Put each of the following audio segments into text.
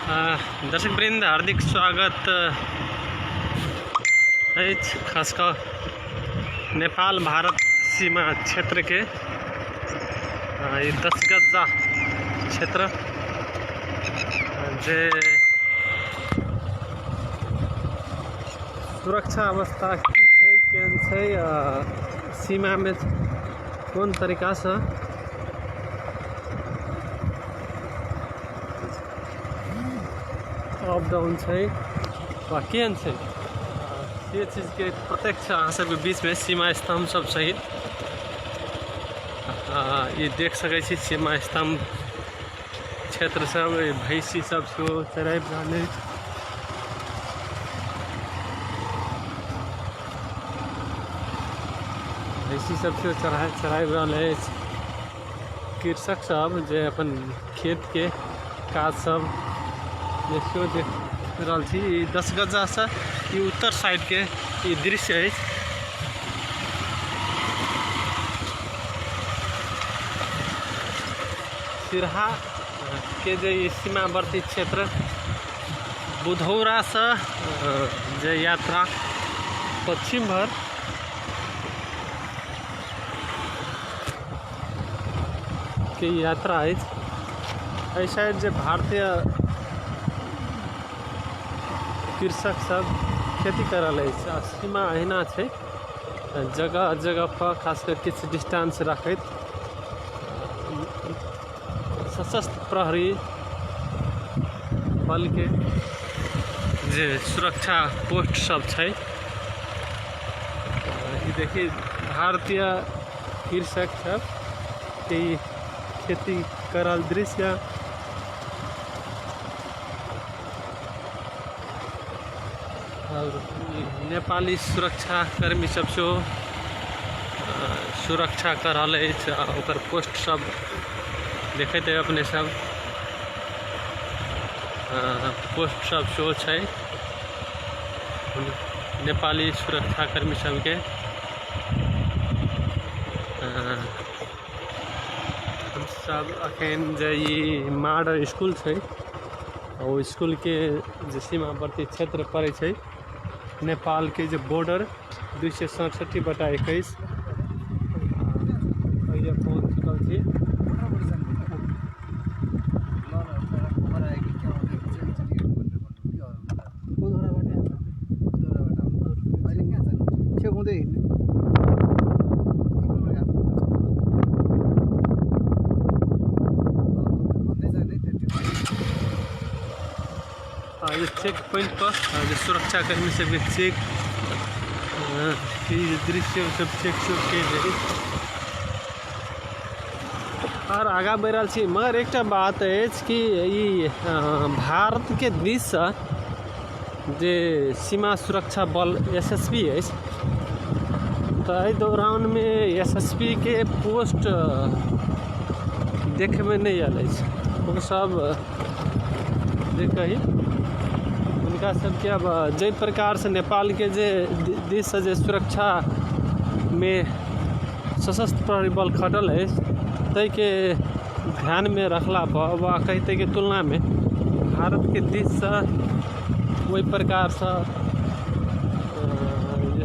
दर्शक वृंद हार्दिक स्वागत है। खास कर नेपाल भारत सीमा क्षेत्र के ये 10 गजा क्षेत्र जे सुरक्षा अवस्था की छै केहन छै, सीमा में कोन तरीका से अप डाउन है वा केहन है, ये चीज़ के प्रत्यक्ष अहाँ सबके बीच में सीमा स्तंभ सब सहित ये देख सकै छी। सीमा स्तंभ क्षेत्र सब भैंसी सब सेहो चराबि रहल अछि। भैंसी सब सेहो चराबि रहल अछि। कृषक सब जे अपन खेत के काज सब देखियो देख रहल छी। 10 गजा से ये उत्तर साइड के ये दृश्य है। सिरहा के जे सीमावर्ती क्षेत्र बुधौरा से जे यात्रा पश्चिम भर के यात्रा है। एहि साइड जे भारतीय कृषक सब खेती करल है। सीमा अहिना छै, जगह जगह पर खासकर किछु डिस्टेंस रखैत सशस्त्र प्रहरी बल के जे सुरक्षा पोस्ट सब छै। ये देखिए भारतीय कृषक सब के खेती करल दृश्य और नेपाली सुरक्षा कर्मी सब सेहो सुरक्षा कर रहे हैं। पोस्ट सब देखते हैं अपने सब पोस्ट सब सेहो छै। नेपाली सुरक्षा कर्मी सब के हम सब अखन जे ई माड स्कूल छै, वो स्कूल के जे सीमावर्ती क्षेत्र पड़े छै नेपाल के जो बॉर्डर 267/21 पहुँच चुकल थी। ये चेक पॉइंट पर जो सुरक्षा कर्मी सब चेक दृश्य सब चेक के और आगा बढ़ रहा छी। मगर एक बात है कि ये भारत के दिश से जे सीमा सुरक्षा बल SSB है, तो एहि दौरान में SSB के पोस्ट देखे में नहीं आयल है। वो सब देख उनका सबके अब जे प्रकार से नेपाल के जे दिश से जे सुरक्षा में सशस्त्र प्रहरी बल खटल है, तय के ध्यान में रखला पर वा कहते के तुलना में भारत के दिश से वही प्रकार से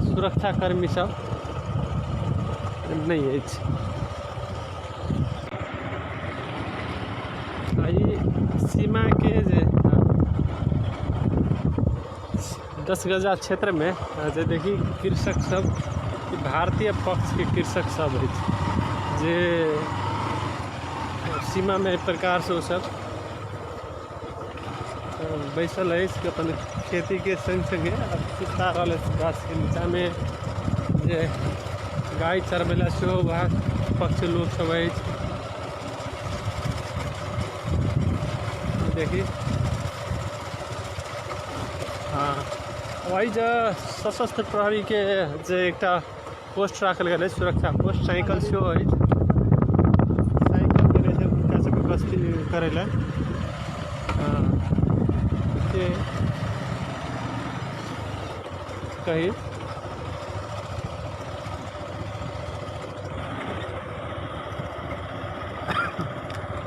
सुरक्षा कर्मी सब नहीं है। सीमा के जे 10 गजा क्षेत्र में जे देखी कृषक सब भारतीय पक्ष के कृषक सब है जे सीमा में एक प्रकार से वो सब बैसल है कि अपन खेती के संग संगे सुता रहा गाछ के नीचा में जे गाय चरबेला सेहो वहाँ पक्ष लोग सब है। देखी हाँ वही जो सशस्त्र प्रहरी के जे एक पोस्ट रखल गए सुरक्षा पोस्ट साइकिल से है। साइकिल के उनका सब गश्ती करे ला कही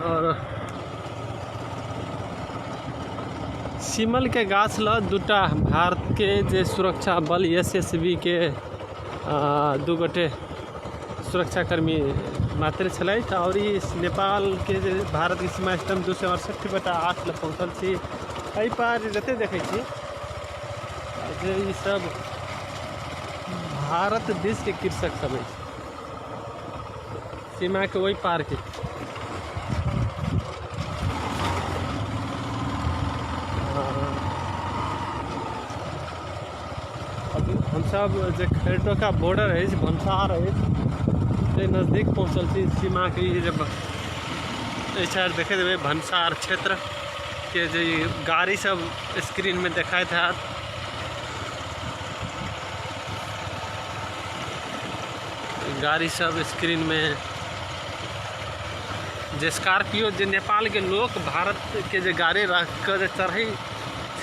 और सिमल के गाछ ल दूटा भारत के जे सुरक्षा बल एसएसबी के दू गोटे सुरक्षाकर्मी मात्र छलथि और नेपाल के जे भारत के सीमा स्टम्प 268/8 लग पहुँचल छी। एहि पार जते देखै छी जे ई सब भारत देश के कृषक सब अछि, सीमा के वही पार के। अभी हम सब जे खैरटोका बॉर्डर है भनसार है नज़दीक पहुँचल छी सीमा के। जब साइड देखे देवे भनसार क्षेत्र के जो गाड़ी सब स्क्रीन में देखाइत है, गाड़ी सब स्क्रीन में जे स्कॉर्पियो जे नेपाल के लोग भारत के जे गाड़ी रख कर चढ़े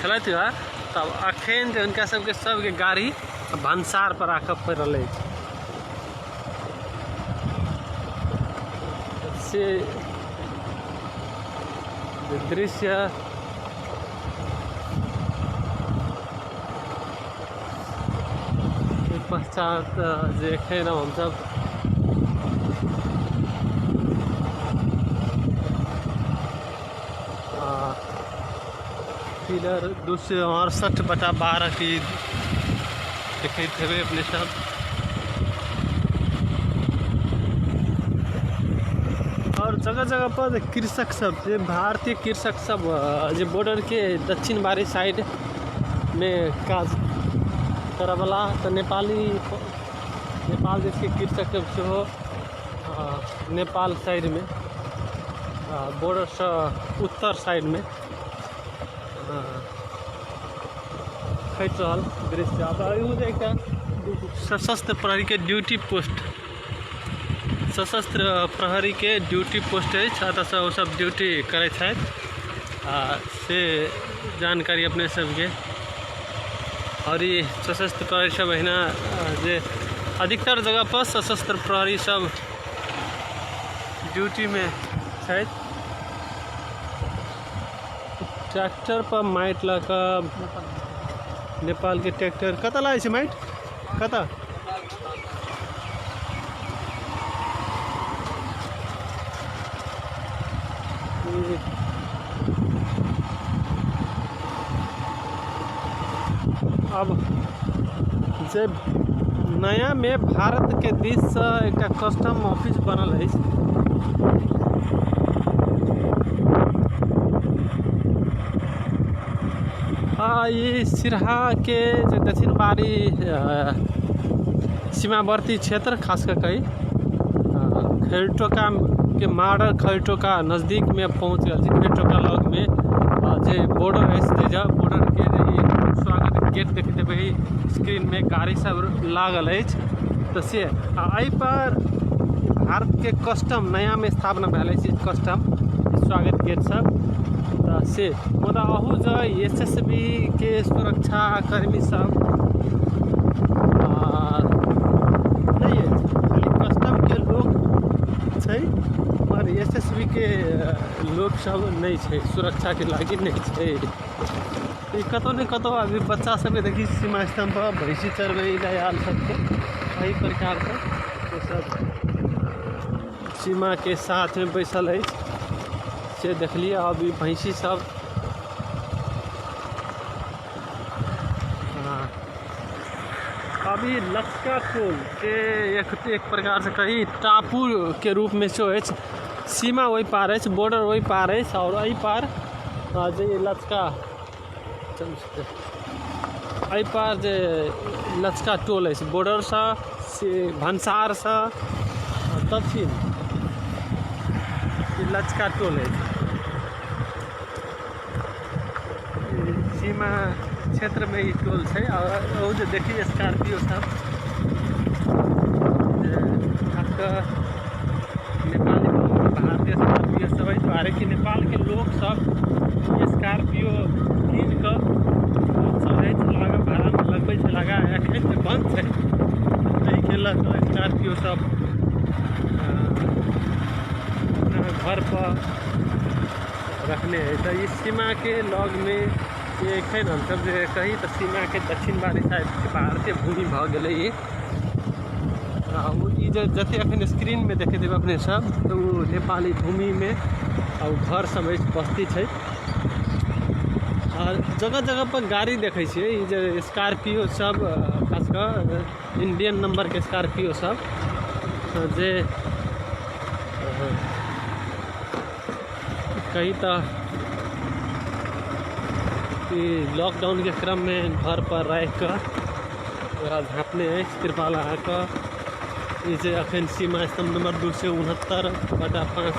छलथि है, तब अखन जे उनका सबके गाड़ी भनसार पर आके पड़ल है। से दृश्य के पश्चात जे एखन हम सब पिलर 268/12 की देखते हुए अपने सब। और जगह जगह पर कृषक सब जे भारतीय कृषक सब जे बॉर्डर के दक्षिण बारी साइड में काज करे वाला तो नेपाल देश के कृषक सब सेहो नेपाल साइड में बॉर्डर से उत्तर साइड में खैच रहल दृश्य। अब एक सशस्त्र प्रहरी के ड्यूटी पोस्ट, सशस्त्र प्रहरी के ड्यूटी पोस्ट है, सब ड्यूटी करे से जानकारी अपने सबके। और ये सशस्त्र प्रहरी सब अहिना जे अधिकतर जगह पर सशस्त्र प्रहरी सब ड्यूटी में है। ट्रैक्टर पर माइट लगा नेपाल के ट्रैक्टर कत लाए छे माइट कत अब जे नया में भारत के दिश से एक कस्टम ऑफिस बनल है। ये सिरहा के जो दक्षिण बारी सीमावर्ती क्षेत्र खास कर कई खैरटोका के मार्डर खैरटोका नज़दीक में पहुँच गए। खैरटोका लग में जे बॉर्डर है, बॉर्डर के स्वागत गेट देखते भाई स्क्रीन में गाड़ी सब लागल है। तो से आई पर भारत के कस्टम नया में स्थापना भेल कस्टम स्वागत गेट सब से मुदा अहू जो एसएसबी के सुरक्षा कर्मी सब नहीं है, खाली कस्टम के लोग छै और एसएसबी के लोग सब नहीं है, सुरक्षा के लागी नहीं है। कतो न कतो अभी बच्चा सब देखी सीमा स्तंभ पर भैंसी चरवे आयल सबके वही प्रकार से सब सीमा के साथ में बैसल है से देख लिया। अभी भैंसी सब अभी लचका टोल के एक प्रकार से कही टापू के रूप में जो है सीमा वही पार है, बॉर्डर वही पार है और वही पार जे लचका एहि पार जे लचका टोल है बॉर्डर से भनसार से दक्षिण लचका टोल है। सीमा क्षेत्र में ही टोल है और जो देखिए स्कॉर्पियो सब नेपाली भारतीय स्कॉर्पियो सब है। बारे कि नेपाल के लोग सब स्कॉर्पियो कीन कर लगा भाड़ा में लगबे लगा एखन बंद है स्कॉर्पियो सब घर पर रखने हैं। तो इस सीमा के लॉग में ये एखन हमसब जे कही तऽ सीमा के दक्षिण वाली साइड के भारतीय भूमि भऽ गेलै ई। ई जे जते अखन स्क्रीन में देखे देबै अपने सब तो वो नेपाली भूमि में और घर सब बस्ती है। और जगह जगह पर गाड़ी देखे छियै ई जे स्कॉर्पियो सब, खासकर इंडियन नंबर के स्कॉर्पियो सब जे कही तो लॉकडाउन के क्रम में घर पर रह कर झाँपने तिरपाल लगाकर ई जे अखन सीमा स्तंभ नंबर 269/5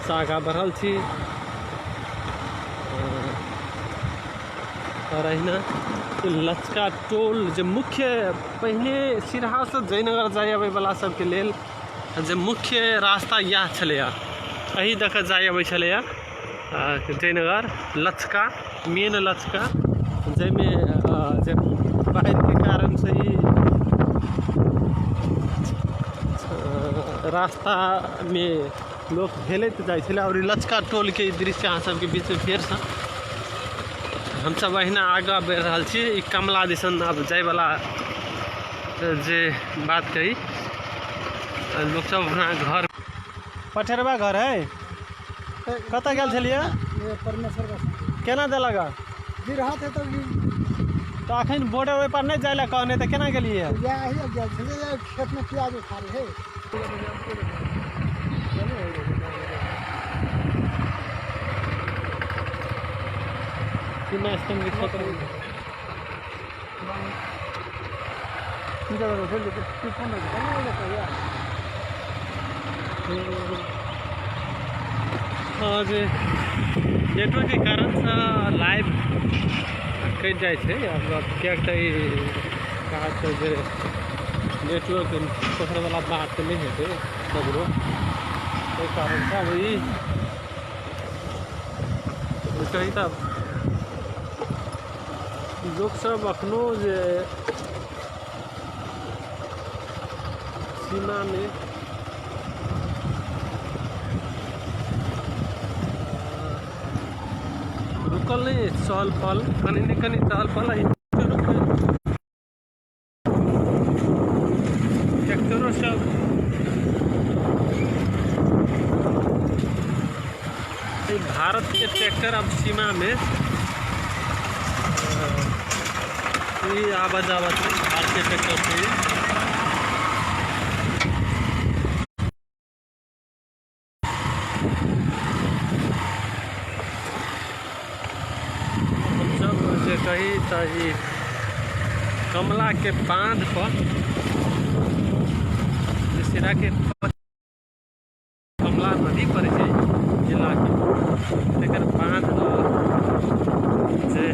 से आगा बढ़ल छी। और अहिना लचका टोल जे मुख्य पहले सिरहा से जयनगर जाय आबै वाला सबके लेल जे मुख्य रास्ता यह छलैया, अही दऽ जाय आबै छलैया जयनगर लचका, मेन लचका, जैमे जे बाढ़ि के कारण से ही रास्ता में लोग हेलैत जाइ छलै। और लचका टोल के दृश्य अहाँ सबके बीच में फेर से हम सब अहिना आगा बढ़ रहा छी। ई कमला दिसन अब जाय वाला जे बात कही लोग सब अपना घर पठेरवा घर है कत गेल छलिए परमेश्वर केना देलक गिरहा थे तो तो अखन बॉर्डर ओहि पर नहीं जाय कहने तो केना गेलिए? खेत में प्याज उठा रहे सीमा स्तंभ के क्षेत्र में और नेटवर्क के कारण से लाइव कट जाए छे। अब क्या कहा तो जे नेटवर्क पकड़ वाला बात नहीं है सगरो ओहि कारण से वही कही तब लोग सब अखनो जे सीमा में रुकल नहीं, सहल पहल कनी न कनी सहल पहल ट्रैक्टरों सब भारत के ट्रैक्टर अब सीमा में आवाज भारतीय ट्रैक्टर से कही तो कमला के बांध पर सिरा के कमला नदी पर जिला के बांध से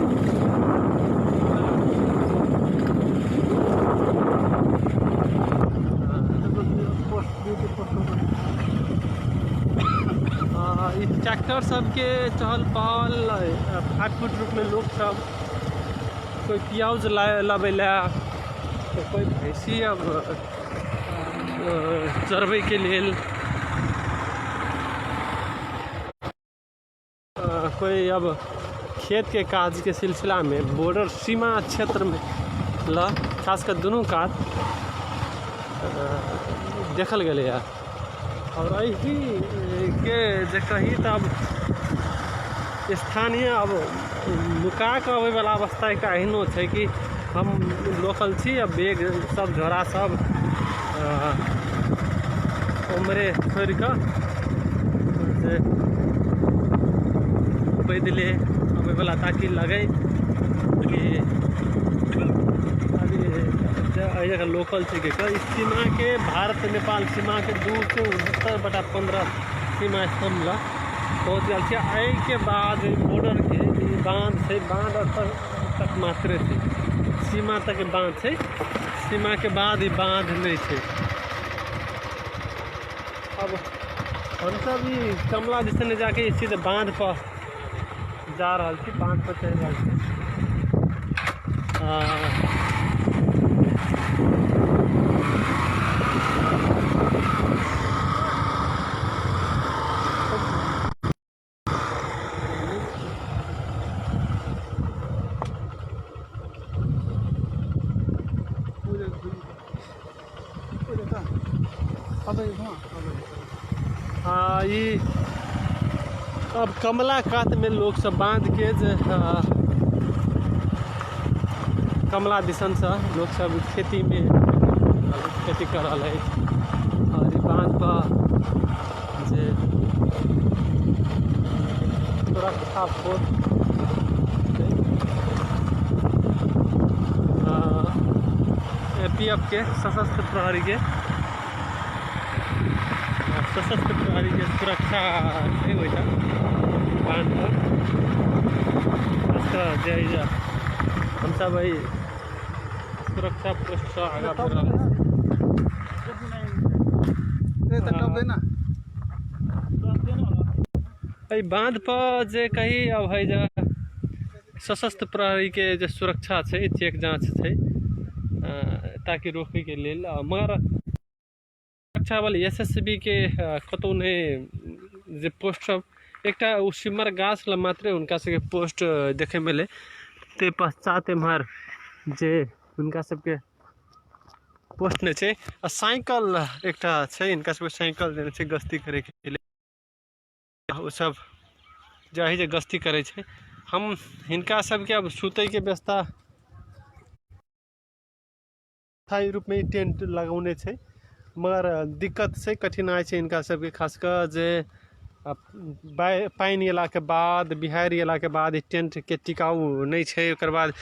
ट्रैक्टर सबके चहल पहल फाट फूट रूप में लोग सब कोई प्याज लाबे ला तो कोई भैंसी अब चरबै के लेल कोई अब खेत के काज के सिलसिला में बॉर्डर सीमा क्षेत्र में खासकर दोनों काज देखल गए है। और अही के जे कही तब स्थानीय अब लुका के अबै वाला अवस्था एक एहनो है कि हम लोकल छी, अब बैग सब झोरा सब उमरे छोड़ के पैदले अबै वाला ताकि लगे कि अभी जगह लोकल है इस सीमा के भारत नेपाल सीमा के 269/15 सीमा स्तंभ ला पहुँच गए के बाद बॉर्डर के बांध से बांध तक मात्र है सीमा तक बांध है, सीमा के बाद ही बांध नहीं है। अब हम सब ही कमला दिसन जाके सीधे बांध पर जा रहा थी, बांध पर चल रहा थी। अबे हुआ अबे हाँ ये अब कमला कात में लोग सब बांध के जे कमला दिसन से लोग सब खेती में खेती कर रहा है और ई बांध पर जे सुरक्षा फोर्स एपीएफ के सशस्त्र प्रहरी के सुरक्षा नहीं हुई था बांध पर उसका जायजा हम सब भाई सुरक्षा पोस्ट से आगा बढ़ रहा है। ये तो कब देना भाई बांध पर जे कही अब है जा सशस्त्र प्रहरी के जे सुरक्षा है चेक जांच है ताकि रोके के लेल मगर सुरक्षा वाले एसएसबी के कतौ नहीं जे पोस्ट सब एकटा उ सिमर गाछ ला मात्रे उनका सबके पोस्ट देखे मिले ते पश्चात एम्हर जे उनका सबके पोस्ट नहीं छै आ साइकिल एकटा छै इनका सबके साइकिल देने छै गश्ती करे के लिए ओ सब जाहि जे गश्ती करे छै हम हिनका सबके अब सुतै के व्यवस्था स्थायी रूप में टेंट लगौने छै मगर दिक्कत छै कठिनाई छै इनका सबके खासकर जे पानि एला के बाद बिहाड़ि एला के बाद टेंट के टिकाऊ नहीं छै ओकर बाद